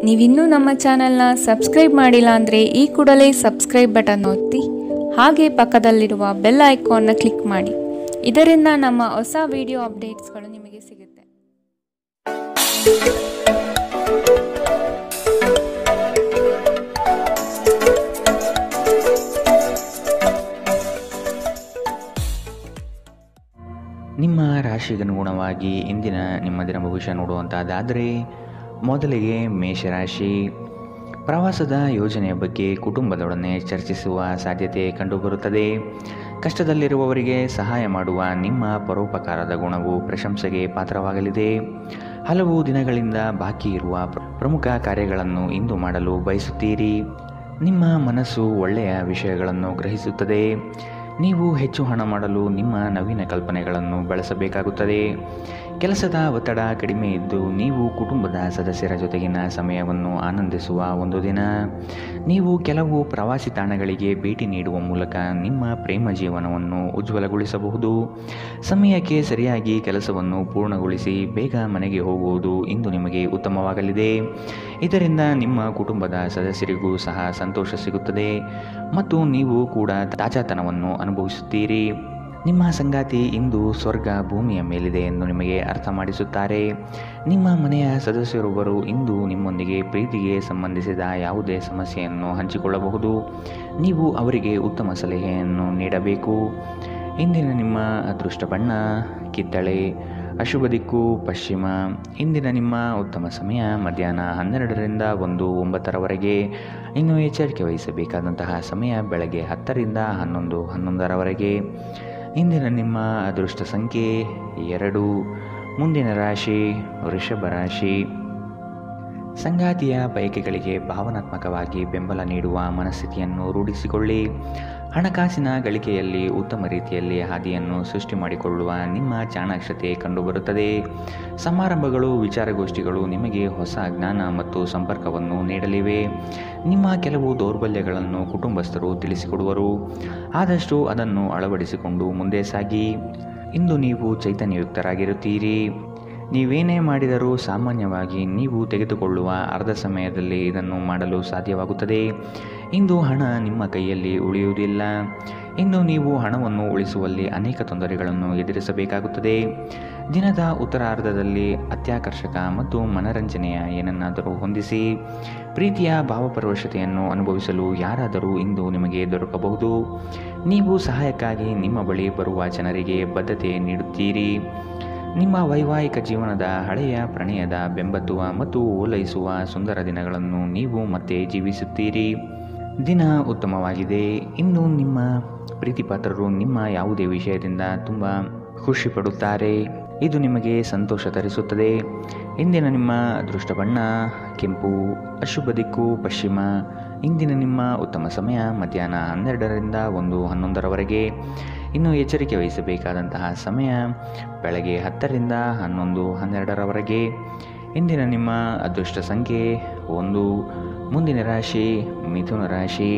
ನೀವಿನ್ನೂ ನಮ್ಮ ಚಾನೆಲ್ನ ಸಬ್ಸ್ಕ್ರೈಬ್ ಮಾಡಿಲ್ಲ ಅಂದರೆ ಈ ಕೂಡಲೇ ಸಬ್ಸ್ಕ್ರೈಬ್ ಬಟನ್ ಒತ್ತಿ ಹಾಗೆ ಪಕ್ಕದಲ್ಲಿರುವ ಬೆಲ್ ಐಕಾನ್ನ ಕ್ಲಿಕ್ ಮಾಡಿ. ಇದರಿಂದ ನಮ್ಮ ಹೊಸ ವಿಡಿಯೋ ಅಪ್ಡೇಟ್ಸ್ಗಳು ನಿಮಗೆ ಸಿಗುತ್ತೆ. ನಿಮ್ಮ ರಾಶಿಗನುಗುಣವಾಗಿ ಇಂದಿನ ನಿಮ್ಮ ದಿನ ಭವಿಷ್ಯ ನೋಡುವಂತಾದರೆ ಮೊದಲಿಗೆ ಮೇಷರಾಶಿ. ಪ್ರವಾಸದ ಯೋಜನೆಯ ಬಗ್ಗೆ ಕುಟುಂಬದೊಡನೆ ಚರ್ಚಿಸುವ ಸಾಧ್ಯತೆ ಕಂಡುಬರುತ್ತದೆ. ಕಷ್ಟದಲ್ಲಿರುವವರಿಗೆ ಸಹಾಯ ಮಾಡುವ ನಿಮ್ಮ ಪರೋಪಕಾರದ ಗುಣವು ಪ್ರಶಂಸೆಗೆ ಪಾತ್ರವಾಗಲಿದೆ. ಹಲವು ದಿನಗಳಿಂದ ಬಾಕಿ ಇರುವ ಪ್ರಮುಖ ಕಾರ್ಯಗಳನ್ನು ಇಂದು ಮಾಡಲು ಬಯಸುತ್ತೀರಿ. ನಿಮ್ಮ ಮನಸ್ಸು ಒಳ್ಳೆಯ ವಿಷಯಗಳನ್ನು ಗ್ರಹಿಸುತ್ತದೆ. ನೀವು ಹೆಚ್ಚು ಹಣ ಮಾಡಲು ನಿಮ್ಮ ನವೀನ ಕಲ್ಪನೆಗಳನ್ನು ಬಳಸಬೇಕಾಗುತ್ತದೆ. ಕೆಲಸದ ಒತ್ತಡ ಕಡಿಮೆ ಇದ್ದು ನೀವು ಕುಟುಂಬದ ಸದಸ್ಯರ ಜೊತೆಗಿನ ಸಮಯವನ್ನು ಆನಂದಿಸುವ ಒಂದು ದಿನ. ನೀವು ಕೆಲವು ಪ್ರವಾಸಿ ತಾಣಗಳಿಗೆ ಭೇಟಿ ನೀಡುವ ಮೂಲಕ ನಿಮ್ಮ ಪ್ರೇಮ ಜೀವನವನ್ನು ಉಜ್ವಲಗೊಳಿಸಬಹುದು. ಸಮಯಕ್ಕೆ ಸರಿಯಾಗಿ ಕೆಲಸವನ್ನು ಪೂರ್ಣಗೊಳಿಸಿ ಬೇಗ ಮನೆಗೆ ಹೋಗುವುದು ಇಂದು ನಿಮಗೆ ಉತ್ತಮವಾಗಲಿದೆ. ಇದರಿಂದ ನಿಮ್ಮ ಕುಟುಂಬದ ಸದಸ್ಯರಿಗೂ ಸಹ ಸಂತೋಷ ಸಿಗುತ್ತದೆ ಮತ್ತು ನೀವು ಕೂಡ ತಾಜಾತನವನ್ನು ಅನುಭವಿಸುತ್ತೀರಿ. ನಿಮ್ಮ ಸಂಗಾತಿ ಇಂದು ಸ್ವರ್ಗ ಭೂಮಿಯ ಮೇಲಿದೆ ಎಂದು ನಿಮಗೆ ಅರ್ಥ ಮಾಡಿಸುತ್ತಾರೆ. ನಿಮ್ಮ ಮನೆಯ ಸದಸ್ಯರೊಬ್ಬರು ಇಂದು ನಿಮ್ಮೊಂದಿಗೆ ಪ್ರೀತಿಗೆ ಸಂಬಂಧಿಸಿದ ಯಾವುದೇ ಸಮಸ್ಯೆಯನ್ನು ಹಂಚಿಕೊಳ್ಳಬಹುದು. ನೀವು ಅವರಿಗೆ ಉತ್ತಮ ಸಲಹೆಯನ್ನು ನೀಡಬೇಕು. ಇಂದಿನ ನಿಮ್ಮ ಅದೃಷ್ಟ ಬಣ್ಣ ಕಿತ್ತಳೆ, ಅಶುಭ ದಿಕ್ಕು ಪಶ್ಚಿಮ. ಇಂದಿನ ನಿಮ್ಮ ಉತ್ತಮ ಸಮಯ ಮಧ್ಯಾಹ್ನ 12ರಿಂದ 1:09 ಇನ್ನು ಎಚ್ಚರಿಕೆ ವಹಿಸಬೇಕಾದಂತಹ ಸಮಯ ಬೆಳಗ್ಗೆ 10ರಿಂದ 11:11 ಇಂದಿನ ನಿಮ್ಮ ಅದೃಷ್ಟ ಸಂಖ್ಯೆ 2. ಮುಂದಿನ ರಾಶಿ ವೃಷಭ ರಾಶಿ. ಸಂಗಾತಿಯ ಬಯಕೆಗಳಿಗೆ ಭಾವನಾತ್ಮಕವಾಗಿ ಬೆಂಬಲ ನೀಡುವ ಮನಸ್ಥಿತಿಯನ್ನು ರೂಢಿಸಿಕೊಳ್ಳಿ. ಹಣಕಾಸಿನ ಗಳಿಕೆಯಲ್ಲಿ ಉತ್ತಮ ರೀತಿಯಲ್ಲಿ ಹಾದಿಯನ್ನು ಸೃಷ್ಟಿ ಮಾಡಿಕೊಳ್ಳುವ ನಿಮ್ಮ ಚಾಣಾಕ್ಷತೆ ಕಂಡುಬರುತ್ತದೆ. ಸಮಾರಂಭಗಳು ವಿಚಾರಗೋಷ್ಠಿಗಳು ನಿಮಗೆ ಹೊಸ ಜ್ಞಾನ ಮತ್ತು ಸಂಪರ್ಕವನ್ನು ನೀಡಲಿವೆ. ನಿಮ್ಮ ಕೆಲವು ದೌರ್ಬಲ್ಯಗಳನ್ನು ಕುಟುಂಬಸ್ಥರು ತಿಳಿಸಿಕೊಡುವರು. ಆದಷ್ಟು ಅದನ್ನು ಅಳವಡಿಸಿಕೊಂಡು ಮುಂದೆ ಸಾಗಿ. ಇಂದು ನೀವು ಚೈತನ್ಯಯುಕ್ತರಾಗಿರುತ್ತೀರಿ. ನೀವೇನೇ ಮಾಡಿದರೂ ಸಾಮಾನ್ಯವಾಗಿ ನೀವು ತೆಗೆದುಕೊಳ್ಳುವ ಅರ್ಧ ಸಮಯದಲ್ಲಿ ಇದನ್ನು ಮಾಡಲು ಸಾಧ್ಯವಾಗುತ್ತದೆ. ಇಂದು ಹಣ ನಿಮ್ಮ ಕೈಯಲ್ಲಿ ಉಳಿಯುವುದಿಲ್ಲ. ಇನ್ನು ನೀವು ಹಣವನ್ನು ಉಳಿಸುವಲ್ಲಿ ಅನೇಕ ತೊಂದರೆಗಳನ್ನು ಎದುರಿಸಬೇಕಾಗುತ್ತದೆ. ದಿನದ ಉತ್ತರಾರ್ಧದಲ್ಲಿ ಅತ್ಯಾಕರ್ಷಕ ಮತ್ತು ಮನರಂಜನೆಯ ಏನನ್ನಾದರೂ ಹೊಂದಿಸಿ. ಪ್ರೀತಿಯ ಭಾವಪರವಶತೆಯನ್ನು ಅನುಭವಿಸಲು ಯಾರಾದರೂ ಇಂದು ನಿಮಗೆ ದೊರಕಬಹುದು. ನೀವು ಸಹಾಯಕ್ಕಾಗಿ ನಿಮ್ಮ ಬಳಿ ಬರುವ ಜನರಿಗೆ ಬದ್ಧತೆ ನೀಡುತ್ತೀರಿ. ನಿಮ್ಮ ವೈವಾಹಿಕ ಜೀವನದ ಹಳೆಯ ಪ್ರಣಯದ ಬೆಂಬತ್ತುವ ಮತ್ತು ಓಲೈಸುವ ಸುಂದರ ದಿನಗಳನ್ನು ನೀವು ಮತ್ತೆ ಜೀವಿಸುತ್ತೀರಿ. ದಿನ ಉತ್ತಮವಾಗಿದೆ. ಇಂದು ನಿಮ್ಮ ಪ್ರೀತಿಪಾತ್ರರು ನಿಮ್ಮ ಯಾವುದೇ ವಿಷಯದಿಂದ ತುಂಬ ಖುಷಿ ಪಡುತ್ತಾರೆ. ಇದು ನಿಮಗೆ ಸಂತೋಷ ತರಿಸುತ್ತದೆ. ಇಂದಿನ ನಿಮ್ಮ ಅದೃಷ್ಟ ಬಣ್ಣ ಕೆಂಪು, ಅಶುಭ ದಿಕ್ಕು ಪಶ್ಚಿಮ. ಇಂದಿನ ನಿಮ್ಮ ಉತ್ತಮ ಸಮಯ ಮಧ್ಯಾಹ್ನ 12ರಿಂದ 1:11 ಇನ್ನು ಎಚ್ಚರಿಕೆ ವಹಿಸಬೇಕಾದಂತಹ ಸಮಯ ಬೆಳಗ್ಗೆ 10ರಿಂದ 11:12 ಇಂದಿನ ನಿಮ್ಮ ಅದೃಷ್ಟ ಸಂಖ್ಯೆ 1. ಮುಂದಿನ ರಾಶಿ ಮಿಥುನ ರಾಶಿ.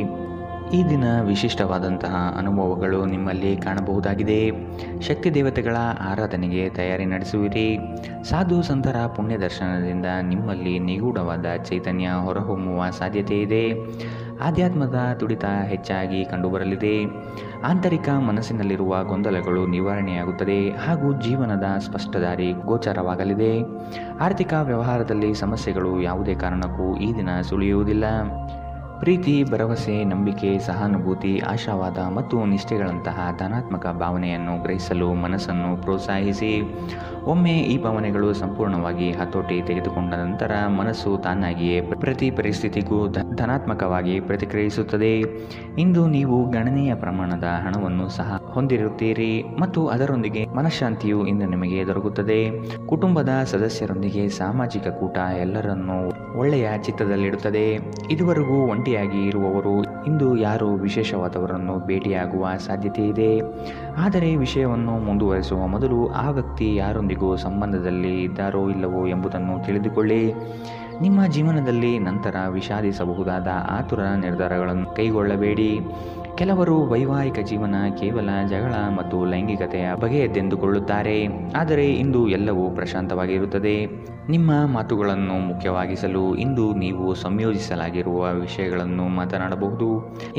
ಈ ದಿನ ವಿಶಿಷ್ಟವಾದಂತಹ ಅನುಭವಗಳು ನಿಮ್ಮಲ್ಲಿ ಕಾಣಬಹುದಾಗಿದೆ. ಶಕ್ತಿ ದೇವತೆಗಳ ಆರಾಧನೆಗೆ ತಯಾರಿ ನಡೆಸುವಿರಿ. ಸಾಧು ಸಂತರ ಪುಣ್ಯ ದರ್ಶನದಿಂದ ನಿಮ್ಮಲ್ಲಿ ನಿಗೂಢವಾದ ಚೈತನ್ಯ ಹೊರಹೊಮ್ಮುವ ಸಾಧ್ಯತೆ ಇದೆ. ಆಧ್ಯಾತ್ಮದ ತುಡಿತ ಹೆಚ್ಚಾಗಿ ಕಂಡುಬರಲಿದೆ. ಆಂತರಿಕ ಮನಸ್ಸಿನಲ್ಲಿರುವ ಗೊಂದಲಗಳು ನಿವಾರಣೆಯಾಗುತ್ತದೆ ಹಾಗೂ ಜೀವನದ ಸ್ಪಷ್ಟ ದಾರಿ ಗೋಚರವಾಗಲಿದೆ. ಆರ್ಥಿಕ ವ್ಯವಹಾರದಲ್ಲಿ ಸಮಸ್ಯೆಗಳು ಯಾವುದೇ ಕಾರಣಕ್ಕೂ ಈ ದಿನ ಸುಳಿಯುವುದಿಲ್ಲ. ಪ್ರೀತಿ, ಭರವಸೆ, ನಂಬಿಕೆ, ಸಹಾನುಭೂತಿ, ಆಶಾವಾದ ಮತ್ತು ನಿಷ್ಠೆಗಳಂತಹ ಧನಾತ್ಮಕ ಭಾವನೆಯನ್ನು ಗ್ರಹಿಸಲು ಮನಸ್ಸನ್ನು ಪ್ರೋತ್ಸಾಹಿಸಿ. ಒಮ್ಮೆ ಈ ಭಾವನೆಗಳು ಸಂಪೂರ್ಣವಾಗಿ ಹತೋಟಿ ತೆಗೆದುಕೊಂಡ ನಂತರ ಮನಸ್ಸು ತಾನಾಗಿಯೇ ಪ್ರತಿ ಪರಿಸ್ಥಿತಿಗೂ ಧನಾತ್ಮಕವಾಗಿ ಪ್ರತಿಕ್ರಿಯಿಸುತ್ತದೆ. ಇಂದು ನೀವು ಗಣನೀಯ ಪ್ರಮಾಣದ ಹಣವನ್ನು ಸಹ ಹೊಂದಿರುತ್ತೀರಿ ಮತ್ತು ಅದರೊಂದಿಗೆ ಮನಃಶಾಂತಿಯು ಇಂದು ನಿಮಗೆ ದೊರಕುತ್ತದೆ. ಕುಟುಂಬದ ಸದಸ್ಯರೊಂದಿಗೆ ಸಾಮಾಜಿಕ ಕೂಟ ಎಲ್ಲರನ್ನೂ ಒಳ್ಳೆಯ ಚಿತ್ತದಲ್ಲಿಡುತ್ತದೆ. ಇದುವರೆಗೂ ಒಂಟಿಯಾಗಿ ಇರುವವರು ಇಂದು ಯಾರೋ ವಿಶೇಷವಾದವರನ್ನು ಭೇಟಿಯಾಗುವ ಸಾಧ್ಯತೆ ಇದೆ. ಆದರೆ ವಿಷಯವನ್ನು ಮುಂದುವರಿಸುವ ಮೊದಲು ಆ ವ್ಯಕ್ತಿ ಯಾರೊಂದಿಗೂ ಸಂಬಂಧದಲ್ಲಿ ಇದ್ದಾರೋ ಇಲ್ಲವೋ ಎಂಬುದನ್ನು ತಿಳಿದುಕೊಳ್ಳಿ. ನಿಮ್ಮ ಜೀವನದಲ್ಲಿ ನಂತರ ವಿಷಾದಿಸಬಹುದಾದ ಆತುರ ನಿರ್ಧಾರಗಳನ್ನು ಕೈಗೊಳ್ಳಬೇಡಿ. ಕೆಲವರು ವೈವಾಹಿಕ ಜೀವನ ಕೇವಲ ಜಗಳ ಮತ್ತು ಲೈಂಗಿಕತೆಯ ಬಗೆಯದ್ದೆಂದುಕೊಳ್ಳುತ್ತಾರೆ, ಆದರೆ ಇಂದು ಎಲ್ಲವೂ ಪ್ರಶಾಂತವಾಗಿರುತ್ತದೆ. ನಿಮ್ಮ ಮಾತುಗಳನ್ನು ಮುಖ್ಯವಾಗಿಸಲು ಇಂದು ನೀವು ಸಂಯೋಜಿಸಲಾಗಿರುವ ವಿಷಯಗಳನ್ನು ಮಾತನಾಡಬಹುದು.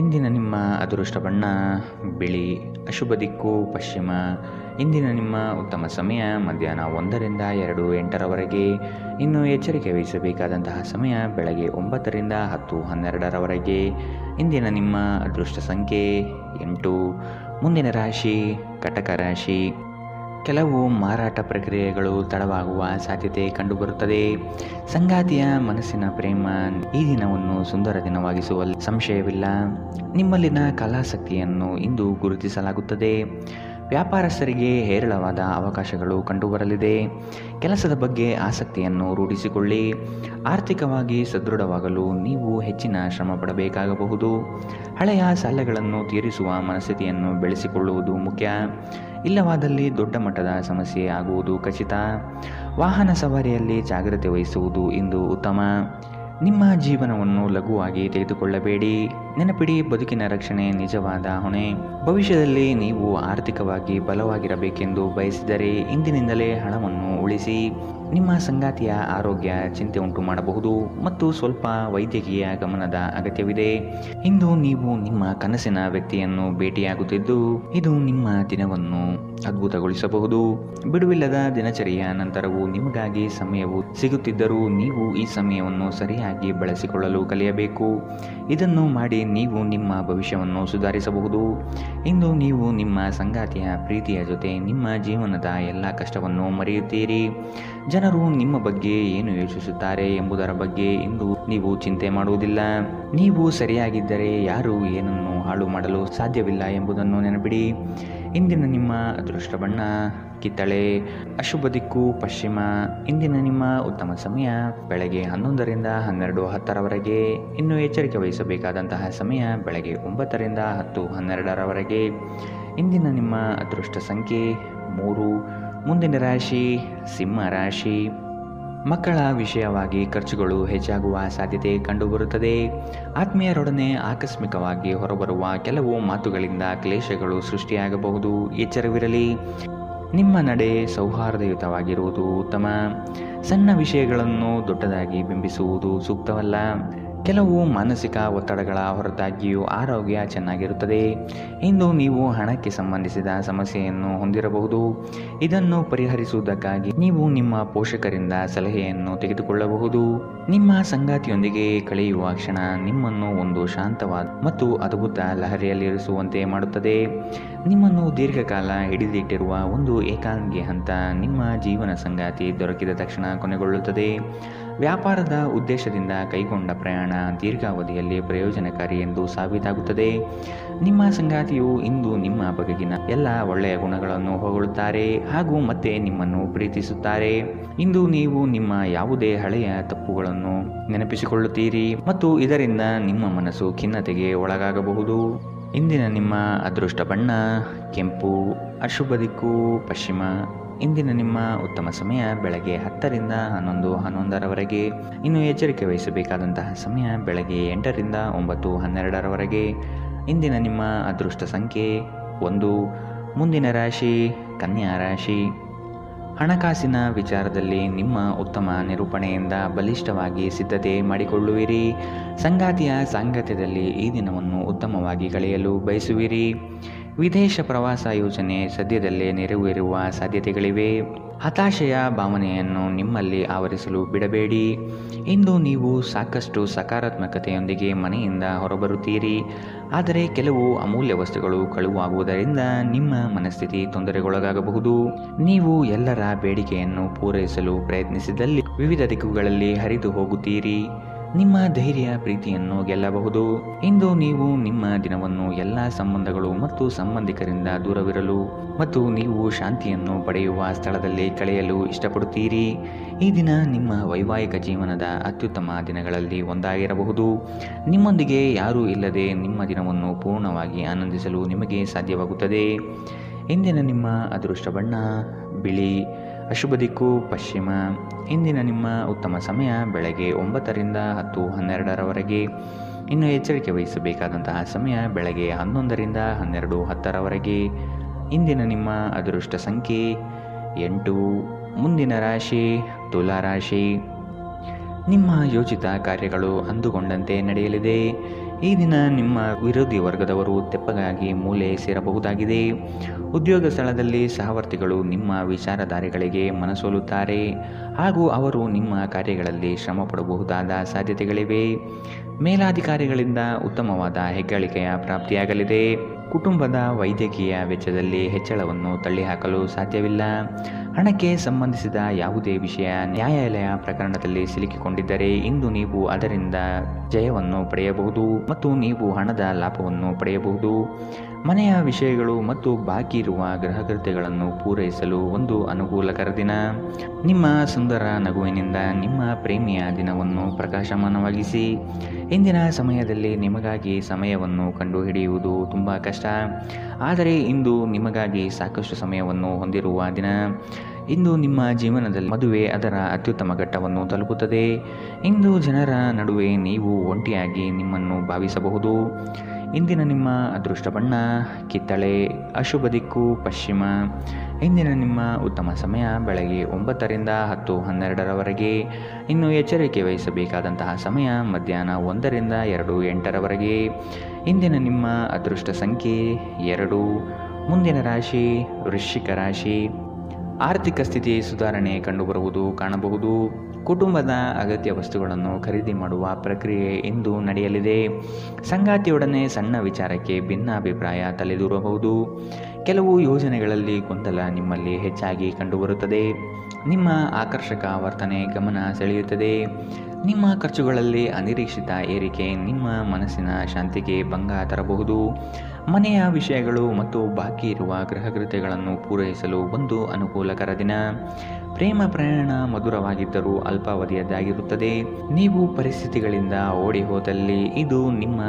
ಇಂದಿನ ನಿಮ್ಮ ಅದೃಷ್ಟ ಬಣ್ಣ ಬಿಳಿ, ಅಶುಭ ದಿಕ್ಕು ಪಶ್ಚಿಮ. ಇಂದಿನ ನಿಮ್ಮ ಉತ್ತಮ ಸಮಯ ಮಧ್ಯಾಹ್ನ 1 ರಿಂದ 2:08 ಇನ್ನು ಎಚ್ಚರಿಕೆ ವಹಿಸಬೇಕಾದಂತಹ ಸಮಯ ಬೆಳಗ್ಗೆ 9 ರಿಂದ 10:12 ಇಂದಿನ ನಿಮ್ಮ ಅದೃಷ್ಟ ಸಂಖ್ಯೆ 8. ಮುಂದಿನ ರಾಶಿ ಕಟಕ ರಾಶಿ. ಕೆಲವು ಮಾರಾಟ ಪ್ರಕ್ರಿಯೆಗಳು ತಡವಾಗುವ ಸಾಧ್ಯತೆ ಕಂಡುಬರುತ್ತದೆ. ಸಂಗಾತಿಯ ಮನಸ್ಸಿನ ಪ್ರೇಮ ಈ ದಿನವನ್ನು ಸುಂದರ ದಿನವಾಗಿಸುವಲ್ಲಿ ಸಂಶಯವಿಲ್ಲ. ನಿಮ್ಮಲ್ಲಿನ ಕಲಾಸಕ್ತಿಯನ್ನು ಇಂದು ಗುರುತಿಸಲಾಗುತ್ತದೆ. ವ್ಯಾಪಾರಸ್ಥರಿಗೆ ಹೇರಳವಾದ ಅವಕಾಶಗಳು ಕಂಡುಬರಲಿದೆ. ಕೆಲಸದ ಬಗ್ಗೆ ಆಸಕ್ತಿಯನ್ನು ರೂಢಿಸಿಕೊಳ್ಳಿ. ಆರ್ಥಿಕವಾಗಿ ಸದೃಢವಾಗಲು ನೀವು ಹೆಚ್ಚಿನ ಶ್ರಮ ಪಡಬೇಕಾಗಬಹುದು. ಹಳೆಯ ಸಾಲಗಳನ್ನು ತೀರಿಸುವ ಮನಸ್ಥಿತಿಯನ್ನು ಬೆಳೆಸಿಕೊಳ್ಳುವುದು ಮುಖ್ಯ. ಇಲ್ಲವಾದಲ್ಲಿ ದೊಡ್ಡ ಮಟ್ಟದ ಸಮಸ್ಯೆ ಆಗುವುದು ಖಚಿತ. ವಾಹನ ಸವಾರಿಯಲ್ಲಿ ಜಾಗ್ರತೆ ವಹಿಸುವುದು ಇಂದು ಉತ್ತಮ. ನಿಮ್ಮ ಜೀವನವನ್ನು ಲಘುವಾಗಿ ತೆಗೆದುಕೊಳ್ಳಬೇಡಿ. ನೆನಪಿಡಿ, ಬದುಕಿನ ರಕ್ಷಣೆ ನಿಜವಾದ ಹೊಣೆ. ಭವಿಷ್ಯದಲ್ಲಿ ನೀವು ಆರ್ಥಿಕವಾಗಿ ಬಲವಾಗಿರಬೇಕೆಂದು ಬಯಸಿದರೆ ಇಂದಿನಿಂದಲೇ ಹಣವನ್ನು ಉಳಿಸಿ. ನಿಮ್ಮ ಸಂಗಾತಿಯ ಆರೋಗ್ಯ ಚಿಂತೆ ಉಂಟು ಮಾಡಬಹುದು ಮತ್ತು ಸ್ವಲ್ಪ ವೈದ್ಯಕೀಯ ಗಮನದ ಅಗತ್ಯವಿದೆ. ಇಂದು ನೀವು ನಿಮ್ಮ ಕನಸಿನ ವ್ಯಕ್ತಿಯನ್ನು ಭೇಟಿಯಾಗುತ್ತಿದ್ದು ಇದು ನಿಮ್ಮ ದಿನವನ್ನು ಅದ್ಭುತಗೊಳಿಸಬಹುದು. ಬಿಡುವಿಲ್ಲದ ದಿನಚರಿಯ ನಂತರವೂ ನಿಮಗಾಗಿ ಸಮಯವು ಸಿಗುತ್ತಿದ್ದರೂ ನೀವು ಈ ಸಮಯವನ್ನು ಸರಿಯಾಗಿ ಬಳಸಿಕೊಳ್ಳಲು ಕಲಿಯಬೇಕು. ಇದನ್ನು ಮಾಡಿ ನೀವು ನಿಮ್ಮ ಭವಿಷ್ಯವನ್ನು ಸುಧಾರಿಸಬಹುದು. ಇಂದು ನೀವು ನಿಮ್ಮ ಸಂಗಾತಿಯ ಪ್ರೀತಿಯ ಜೊತೆ ನಿಮ್ಮ ಜೀವನದ ಎಲ್ಲ ಕಷ್ಟವನ್ನು ಮರೆಯುತ್ತೀರಿ. ಜನರು ನಿಮ್ಮ ಬಗ್ಗೆ ಏನು ಯೋಚಿಸುತ್ತಾರೆ ಎಂಬುದರ ಬಗ್ಗೆ ಇಂದು ನೀವು ಚಿಂತೆ ಮಾಡುವುದಿಲ್ಲ. ನೀವು ಸರಿಯಾಗಿದ್ದರೆ ಯಾರು ಏನನ್ನು ಹಾಳು ಮಾಡಲು ಸಾಧ್ಯವಿಲ್ಲ ಎಂಬುದನ್ನು ನೆನಪಿಡಿ. ಇಂದಿನ ನಿಮ್ಮ ಅದೃಷ್ಟ ಬಣ್ಣ ಕಿತ್ತಳೆ, ಅಶುಭ ದಿಕ್ಕು ಪಶ್ಚಿಮ. ಇಂದಿನ ನಿಮ್ಮ ಉತ್ತಮ ಸಮಯ ಬೆಳಗ್ಗೆ 11 ರಿಂದ 12:10 ಇನ್ನು ಎಚ್ಚರಿಕೆ ವಹಿಸಬೇಕಾದಂತಹ ಸಮಯ ಬೆಳಗ್ಗೆ 9 ರಿಂದ 10:12 ಇಂದಿನ ನಿಮ್ಮ ಅದೃಷ್ಟ ಸಂಖ್ಯೆ 3. ಮುಂದಿನ ರಾಶಿ ಸಿಂಹ ರಾಶಿ. ಮಕ್ಕಳ ವಿಷಯವಾಗಿ ಖರ್ಚುಗಳು ಹೆಚ್ಚಾಗುವ ಸಾಧ್ಯತೆ ಕಂಡುಬರುತ್ತದೆ. ಆತ್ಮೀಯರೊಡನೆ ಆಕಸ್ಮಿಕವಾಗಿ ಹೊರಬರುವ ಕೆಲವು ಮಾತುಗಳಿಂದ ಕ್ಲೇಶಗಳು ಸೃಷ್ಟಿಯಾಗಬಹುದು. ಎಚ್ಚರವಿರಲಿ. ನಿಮ್ಮ ನಡೆ ಸೌಹಾರ್ದಯುತವಾಗಿರುವುದು ಉತ್ತಮ. ಸಣ್ಣ ವಿಷಯಗಳನ್ನು ದೊಡ್ಡದಾಗಿ ಬಿಂಬಿಸುವುದು ಸೂಕ್ತವಲ್ಲ. ಕೆಲವು ಮಾನಸಿಕ ಒತ್ತಡಗಳ ಹೊರತಾಗಿಯೂ ಆರೋಗ್ಯ ಚೆನ್ನಾಗಿರುತ್ತದೆ. ಇಂದು ನೀವು ಹಣಕ್ಕೆ ಸಂಬಂಧಿಸಿದ ಸಮಸ್ಯೆಯನ್ನು ಹೊಂದಿರಬಹುದು. ಇದನ್ನು ಪರಿಹರಿಸುವುದಕ್ಕಾಗಿ ನೀವು ನಿಮ್ಮ ಪೋಷಕರಿಂದ ಸಲಹೆಯನ್ನು ತೆಗೆದುಕೊಳ್ಳಬಹುದು. ನಿಮ್ಮ ಸಂಗಾತಿಯೊಂದಿಗೆ ಕಳೆಯುವ ಕ್ಷಣ ನಿಮ್ಮನ್ನು ಒಂದು ಶಾಂತವಾದ ಮತ್ತು ಅದ್ಭುತ ಲಹರಿಯಲ್ಲಿರಿಸುವಂತೆ ಮಾಡುತ್ತದೆ. ನಿಮ್ಮನ್ನು ದೀರ್ಘಕಾಲ ಹಿಡಿದಿಟ್ಟಿರುವ ಒಂದು ಏಕಾಂಗಿ ಹಂತ ನಿಮ್ಮ ಜೀವನ ಸಂಗಾತಿ ದೊರಕಿದ ತಕ್ಷಣ ಕೊನೆಗೊಳ್ಳುತ್ತದೆ. ವ್ಯಾಪಾರದ ಉದ್ದೇಶದಿಂದ ಕೈಗೊಂಡ ಪ್ರಯಾಣ ದೀರ್ಘಾವಧಿಯಲ್ಲಿ ಪ್ರಯೋಜನಕಾರಿ ಎಂದು ಸಾಬೀತಾಗುತ್ತದೆ. ನಿಮ್ಮ ಸಂಗಾತಿಯು ಇಂದು ನಿಮ್ಮ ಬಗೆಗಿನ ಎಲ್ಲ ಒಳ್ಳೆಯ ಗುಣಗಳನ್ನು ಹೊಗಳುತ್ತಾರೆ ಹಾಗೂ ಮತ್ತೆ ನಿಮ್ಮನ್ನು ಪ್ರೀತಿಸುತ್ತಾರೆ. ಇಂದು ನೀವು ನಿಮ್ಮ ಯಾವುದೇ ಹಳೆಯ ತಪ್ಪುಗಳನ್ನು ನೆನಪಿಸಿಕೊಳ್ಳುತ್ತೀರಿ ಮತ್ತು ಇದರಿಂದ ನಿಮ್ಮ ಮನಸ್ಸು ಖಿನ್ನತೆಗೆ ಒಳಗಾಗಬಹುದು. ಇಂದಿನ ನಿಮ್ಮ ಅದೃಷ್ಟ ಬಣ್ಣ ಕೆಂಪು, ಅಶುಭ ದಿಕ್ಕು ಪಶ್ಚಿಮ. ಇಂದಿನ ನಿಮ್ಮ ಉತ್ತಮ ಸಮಯ ಬೆಳಗ್ಗೆ 10 ರಿಂದ 11:11 ಇನ್ನು ಎಚ್ಚರಿಕೆ ವಹಿಸಬೇಕಾದಂತಹ ಸಮಯ ಬೆಳಗ್ಗೆ 8 ರಿಂದ 9:12 ಇಂದಿನ ನಿಮ್ಮ ಅದೃಷ್ಟ ಸಂಖ್ಯೆ 1. ಮುಂದಿನ ರಾಶಿ ಕನ್ಯಾ ರಾಶಿ. ಹಣಕಾಸಿನ ವಿಚಾರದಲ್ಲಿ ನಿಮ್ಮ ಉತ್ತಮ ನಿರೂಪಣೆಯಿಂದ ಬಲಿಷ್ಠವಾಗಿ ಸಿದ್ಧತೆ ಮಾಡಿಕೊಳ್ಳುವಿರಿ. ಸಂಗಾತಿಯ ಸಾಂಗತ್ಯದಲ್ಲಿ ಈ ದಿನವನ್ನು ಉತ್ತಮವಾಗಿ ಕಳೆಯಲು ಬಯಸುವಿರಿ. ವಿದೇಶ ಪ್ರವಾಸ ಯೋಜನೆ ಸದ್ಯದಲ್ಲೇ ನೆರವೇರುವ ಸಾಧ್ಯತೆಗಳಿವೆ. ಹತಾಶೆಯ ಭಾವನೆಯನ್ನು ನಿಮ್ಮಲ್ಲಿ ಆವರಿಸಲು ಬಿಡಬೇಡಿ. ಇಂದು ನೀವು ಸಾಕಷ್ಟು ಸಕಾರಾತ್ಮಕತೆಯೊಂದಿಗೆ ಮನೆಯಿಂದ ಹೊರಬರುತ್ತೀರಿ. ಆದರೆ ಕೆಲವು ಅಮೂಲ್ಯ ವಸ್ತುಗಳು ಕಳುವಾಗುವುದರಿಂದ ನಿಮ್ಮ ಮನಸ್ಥಿತಿ ತೊಂದರೆಗೊಳಗಾಗಬಹುದು. ನೀವು ಎಲ್ಲರ ಬೇಡಿಕೆಯನ್ನು ಪೂರೈಸಲು ಪ್ರಯತ್ನಿಸಿದಲ್ಲಿ ವಿವಿಧ ದಿಕ್ಕುಗಳಲ್ಲಿ ಹರಿದು ಹೋಗುತ್ತೀರಿ. ನಿಮ್ಮ ಧೈರ್ಯ ಪ್ರೀತಿಯನ್ನು ಗೆಲ್ಲಬಹುದು. ಇಂದು ನೀವು ನಿಮ್ಮ ದಿನವನ್ನು ಎಲ್ಲ ಸಂಬಂಧಗಳು ಮತ್ತು ಸಂಬಂಧಿಕರಿಂದ ದೂರವಿರಲು ಮತ್ತು ನೀವು ಶಾಂತಿಯನ್ನು ಪಡೆಯುವ ಸ್ಥಳದಲ್ಲಿ ಕಳೆಯಲು ಇಷ್ಟಪಡುತ್ತೀರಿ. ಈ ದಿನ ನಿಮ್ಮ ವೈವಾಹಿಕ ಜೀವನದ ಅತ್ಯುತ್ತಮ ದಿನಗಳಲ್ಲಿ ಒಂದಾಗಿರಬಹುದು. ನಿಮ್ಮೊಂದಿಗೆ ಯಾರೂ ಇಲ್ಲದೆ ನಿಮ್ಮ ದಿನವನ್ನು ಪೂರ್ಣವಾಗಿ ಆನಂದಿಸಲು ನಿಮಗೆ ಸಾಧ್ಯವಾಗುತ್ತದೆ. ಇಂದಿನ ನಿಮ್ಮ ಅದೃಷ್ಟ ಬಣ್ಣ ಬಿಳಿ, ಅಶುಭ ದಿಕ್ಕು ಪಶ್ಚಿಮ. ಇಂದಿನ ನಿಮ್ಮ ಉತ್ತಮ ಸಮಯ ಬೆಳಗ್ಗೆ 9 ರಿಂದ 10:12 ಇನ್ನು ಎಚ್ಚರಿಕೆ ವಹಿಸಬೇಕಾದಂತಹ ಸಮಯ ಬೆಳಗ್ಗೆ 11ರಿಂದ 12:10ರವರೆಗೆ. ಇಂದಿನ ನಿಮ್ಮ ಅದೃಷ್ಟ ಸಂಖ್ಯೆ 8. ಮುಂದಿನ ರಾಶಿ ತುಲಾ ರಾಶಿ. ನಿಮ್ಮ ಯೋಚಿತ ಕಾರ್ಯಗಳು ಅಂದುಕೊಂಡಂತೆ ನಡೆಯಲಿದೆ. ಈ ದಿನ ನಿಮ್ಮ ವಿರೋಧಿ ವರ್ಗದವರು ತೆಪ್ಪಗಾಗಿ ಮೂಲೆ ಸೇರಬಹುದಾಗಿದೆ. ಉದ್ಯೋಗ ಸ್ಥಳದಲ್ಲಿ ಸಹವರ್ತಿಗಳು ನಿಮ್ಮ ವಿಚಾರಧಾರೆಗಳಿಗೆ ಮನಸೋಲುತ್ತಾರೆ ಹಾಗೂ ಅವರು ನಿಮ್ಮ ಕಾರ್ಯಗಳಲ್ಲಿ ಶ್ರಮ ಪಡಬಹುದಾದ ಸಾಧ್ಯತೆಗಳಿವೆ. ಮೇಲಾಧಿಕಾರಿಗಳಿಂದ ಉತ್ತಮವಾದ ಹೆಗ್ಗಳಿಕೆಯ ಪ್ರಾಪ್ತಿಯಾಗಲಿದೆ. ಕುಟುಂಬದ ವೈದ್ಯಕೀಯ ವೆಚ್ಚದಲ್ಲಿ ಹೆಚ್ಚಳವನ್ನು ತಳ್ಳಿಹಾಕಲು ಸಾಧ್ಯವಿಲ್ಲ. ಹಣಕ್ಕೆ ಸಂಬಂಧಿಸಿದ ಯಾವುದೇ ವಿಷಯ ನ್ಯಾಯಾಲಯ ಪ್ರಕರಣದಲ್ಲಿ ಸಿಲುಕಿಕೊಂಡಿದ್ದರೆ ಇಂದು ನೀವು ಅದರಿಂದ ಜಯವನ್ನು ಪಡೆಯಬಹುದು ಮತ್ತು ನೀವು ಹಣದ ಲಾಭವನ್ನು ಪಡೆಯಬಹುದು. ಮನೆಯ ವಿಷಯಗಳು ಮತ್ತು ಬಾಕಿ ಇರುವ ಗೃಹಕೃತ್ಯಗಳನ್ನು ಪೂರೈಸಲು ಒಂದು ಅನುಕೂಲಕರ ದಿನ. ನಿಮ್ಮ ಸುಂದರ ನಗುವಿನಿಂದ ನಿಮ್ಮ ಪ್ರೇಮಿಯ ದಿನವನ್ನು ಪ್ರಕಾಶಮಾನವಾಗಿಸಿ. ಇಂದಿನ ಸಮಯದಲ್ಲಿ ನಿಮಗಾಗಿ ಸಮಯವನ್ನು ಕಂಡುಹಿಡಿಯುವುದು ತುಂಬ ಕಷ್ಟ, ಆದರೆ ಇಂದು ನಿಮಗಾಗಿ ಸಾಕಷ್ಟು ಸಮಯವನ್ನು ಹೊಂದಿರುವ ದಿನ. ಇಂದು ನಿಮ್ಮ ಜೀವನದಲ್ಲಿ ಮದುವೆ ಅದರ ಅತ್ಯುತ್ತಮ ಘಟ್ಟವನ್ನು ತಲುಪುತ್ತದೆ. ಇಂದು ಜನರ ನಡುವೆ ನೀವು ಒಂಟಿಯಾಗಿ ನಿಮ್ಮನ್ನು ಭಾವಿಸಬಹುದು. ಇಂದಿನ ನಿಮ್ಮ ಅದೃಷ್ಟ ಬಣ್ಣ ಕಿತ್ತಳೆ. ಅಶುಭ ದಿಕ್ಕು ಪಶ್ಚಿಮ. ಇಂದಿನ ನಿಮ್ಮ ಉತ್ತಮ ಸಮಯ ಬೆಳಗ್ಗೆ 9ರಿಂದ 10:12ರವರೆಗೆ. ಇನ್ನು ಎಚ್ಚರಿಕೆ ವಹಿಸಬೇಕಾದಂತಹ ಸಮಯ ಮಧ್ಯಾಹ್ನ 1ರಿಂದ 2:08ರವರೆಗೆ. ಇಂದಿನ ನಿಮ್ಮ ಅದೃಷ್ಟ ಸಂಖ್ಯೆ 2. ಮುಂದಿನ ರಾಶಿ ವೃಶ್ಚಿಕ ರಾಶಿ. ಆರ್ಥಿಕ ಸ್ಥಿತಿ ಸುಧಾರಣೆ ಕಂಡುಬರುವುದು ಕಾಣಬಹುದು. ಕುಟುಂಬದ ಅಗತ್ಯ ವಸ್ತುಗಳನ್ನು ಖರೀದಿ ಮಾಡುವ ಪ್ರಕ್ರಿಯೆ ಇಂದು ನಡೆಯಲಿದೆ. ಸಂಗಾತಿಯೊಡನೆ ಸಣ್ಣ ವಿಚಾರಕ್ಕೆ ಭಿನ್ನಾಭಿಪ್ರಾಯ ತಲೆದೂರಬಹುದು. ಕೆಲವು ಯೋಜನೆಗಳಲ್ಲಿ ಗೊಂದಲ ನಿಮ್ಮಲ್ಲಿ ಹೆಚ್ಚಾಗಿ ಕಂಡುಬರುತ್ತದೆ. ನಿಮ್ಮ ಆಕರ್ಷಕ ವರ್ತನೆ ಗಮನ ಸೆಳೆಯುತ್ತದೆ. ನಿಮ್ಮ ಖರ್ಚುಗಳಲ್ಲಿ ಅನಿರೀಕ್ಷಿತ ಏರಿಕೆ ನಿಮ್ಮ ಮನಸ್ಸಿನ ಶಾಂತಿಗೆ ಭಂಗ ತರಬಹುದು. ಮನೆಯ ವಿಷಯಗಳು ಮತ್ತು ಬಾಕಿ ಇರುವ ಗೃಹಕೃತ್ಯಗಳನ್ನು ಪೂರೈಸಲು ಒಂದು ಅನುಕೂಲಕರ ದಿನ. ಪ್ರೇಮ ಪ್ರಯಾಣ ಮಧುರವಾಗಿದ್ದರೂ ಅಲ್ಪಾವಧಿಯದ್ದಾಗಿರುತ್ತದೆ. ನೀವು ಪರಿಸ್ಥಿತಿಗಳಿಂದ ಓಡಿ ಹೋದಲ್ಲಿ ಇದು ನಿಮ್ಮ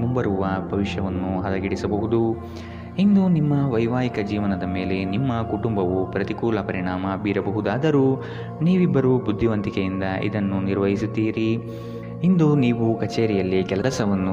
ಮುಂಬರುವ ಭವಿಷ್ಯವನ್ನು ಹದಗೆಡಿಸಬಹುದು. ಇಂದು ನಿಮ್ಮ ವೈವಾಹಿಕ ಜೀವನದ ಮೇಲೆ ನಿಮ್ಮ ಕುಟುಂಬವು ಪ್ರತಿಕೂಲ ಪರಿಣಾಮ ಬೀರಬಹುದಾದರೂ ನೀವಿಬ್ಬರು ಬುದ್ಧಿವಂತಿಕೆಯಿಂದ ಇದನ್ನು ನಿರ್ವಹಿಸುತ್ತೀರಿ. ಇಂದು ನೀವು ಕಚೇರಿಯಲ್ಲಿ ಕೆಲಸವನ್ನು